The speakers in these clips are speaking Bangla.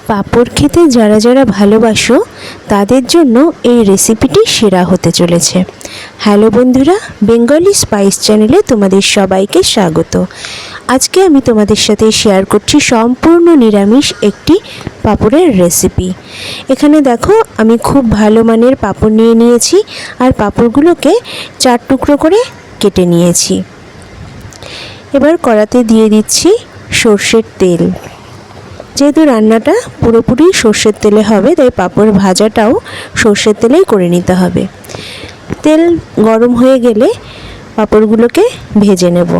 পাঁপড় খেতে যারা যারা ভালোবাসো তাদের জন্য এই রেসিপিটি সেরা হতে চলেছে। হ্যালো বন্ধুরা, বেঙ্গলি স্পাইস চ্যানেলে তোমাদের সবাইকে স্বাগত। আজকে আমি তোমাদের সাথে শেয়ার করছি সম্পূর্ণ নিরামিষ একটি পাঁপড়ের রেসিপি। এখানে দেখো আমি খুব ভালো মানের পাঁপড় নিয়ে নিয়েছি আর পাঁপড়গুলোকে 4 টুকরো করে কেটে নিয়েছি। এবার কড়াতে দিয়ে দিচ্ছি সর্ষের তেল। যেহেতু রান্নাটা পুরোপুরি সর্ষের তেলে হবে তাই পাঁপড় ভাজাটাও সর্ষের তেলেই করে নিতে হবে। তেল গরম হয়ে গেলে পাঁপড়গুলোকে ভেজে নেব।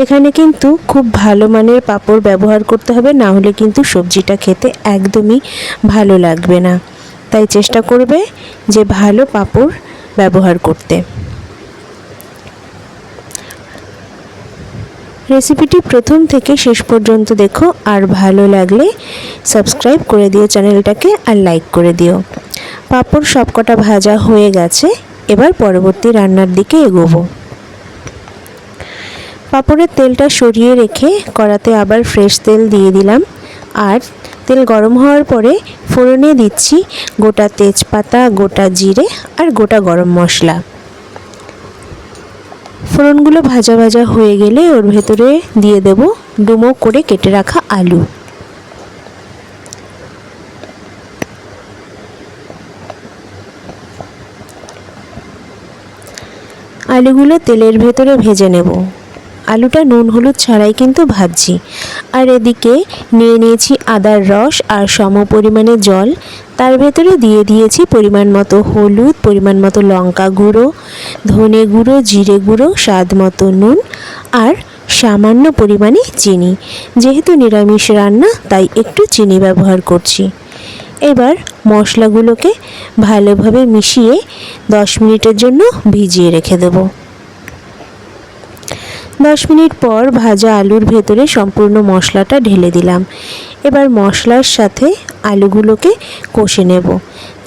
এখানে কিন্তু খুব ভালো মানের পাঁপড় ব্যবহার করতে হবে, না হলে কিন্তু সবজিটা খেতে একদমই ভালো লাগবে না। তাই চেষ্টা করবে যে ভালো পাঁপড় ব্যবহার করতে। রেসিপিটি প্রথম থেকে শেষ পর্যন্ত দেখো, আর ভালো লাগলে সাবস্ক্রাইব করে দিও চ্যানেলটাকে আর লাইক করে দিও। পাঁপড় সবকটা ভাজা হয়ে গেছে, এবার পরবর্তী রান্নার দিকে এগোবো। পাঁপড়ের তেলটা সরিয়ে রেখে কড়াতে আবার ফ্রেশ তেল দিয়ে দিলাম। আর তেল গরম হওয়ার পরে ফোড়নে দিচ্ছি গোটা তেজপাতা, গোটা জিরে আর গোটা গরম মশলা। ফোড়নগুলো ভাজা ভাজা হয়ে গেলে ওর ভেতরে দিয়ে দেব ডুমো করে কেটে রাখা আলু। আলুগুলো তেলের ভেতরে ভেজে নেব। আলুটা নুন হলুদ ছাড়াই কিন্তু ভাজছি। আর এদিকে নিয়ে নিয়েছি আদার রস আর সম পরিমাণে জল। তার ভেতরে দিয়ে দিয়েছি পরিমাণ মতো হলুদ, পরিমাণ মতো লঙ্কা গুঁড়ো, ধনে গুঁড়ো, জিরে গুঁড়ো, স্বাদ মতো নুন আর সামান্য পরিমাণে চিনি। যেহেতু নিরামিষ রান্না তাই একটু চিনি ব্যবহার করছি। এবার মশলাগুলোকে ভালোভাবে মিশিয়ে 10 মিনিটের জন্য ভিজিয়ে রেখে দেব। 10 মিনিট পর ভাজা আলুর ভেতরে সম্পূর্ণ মশলাটা ঢেলে দিলাম। এবার মশলার সাথে আলুগুলোকে কষে নেব,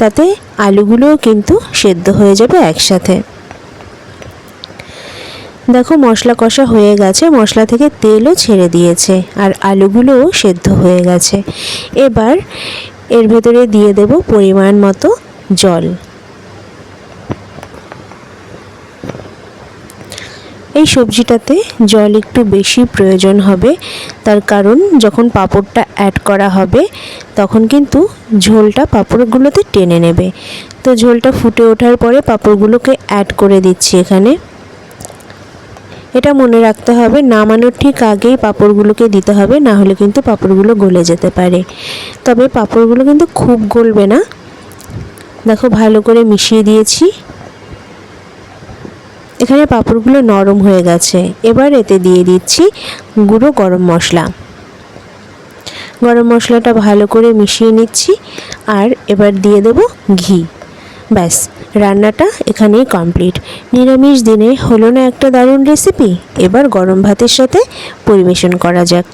তাতে আলুগুলোও কিন্তু সেদ্ধ হয়ে যাবে একসাথে। দেখো মশলা কষা হয়ে গেছে, মশলা থেকে তেলও ছেড়ে দিয়েছে আর আলুগুলোও সেদ্ধ হয়ে গেছে। এবার এর ভেতরে দিয়ে দেব পরিমাণ মতো জল। এই সবজিটাতে জল একটু বেশি প্রয়োজন হবে, তার কারণ যখন পাঁপড়টা অ্যাড করা হবে তখন কিন্তু ঝোলটা পাঁপড়গুলোতে টেনে নেবে। তো ঝোলটা ফুটে ওঠার পরে পাঁপড়গুলোকে অ্যাড করে দিচ্ছি এখানে। এটা মনে রাখতে হবে, নামানোর ঠিক আগেই পাঁপড়গুলোকে দিতে হবে, না হলে কিন্তু পাঁপড়গুলো গলে যেতে পারে। তবে পাঁপড়গুলো কিন্তু খুব গলবে না। দেখো ভালো করে মিশিয়ে দিয়েছি। এখানে পাঁপড়গুলো নরম হয়ে গেছে। এবার এতে দিয়ে দিচ্ছি গুঁড়ো গরম মশলা। গরম মশলাটা ভালো করে মিশিয়ে নিচ্ছি আর এবার দিয়ে দেব ঘি। ব্যাস, রান্নাটা এখানেই কমপ্লিট। নিরামিষ দিনে হলো না একটা দারুণ রেসিপি? এবার গরম ভাতের সাথে পরিবেশন করা যাক।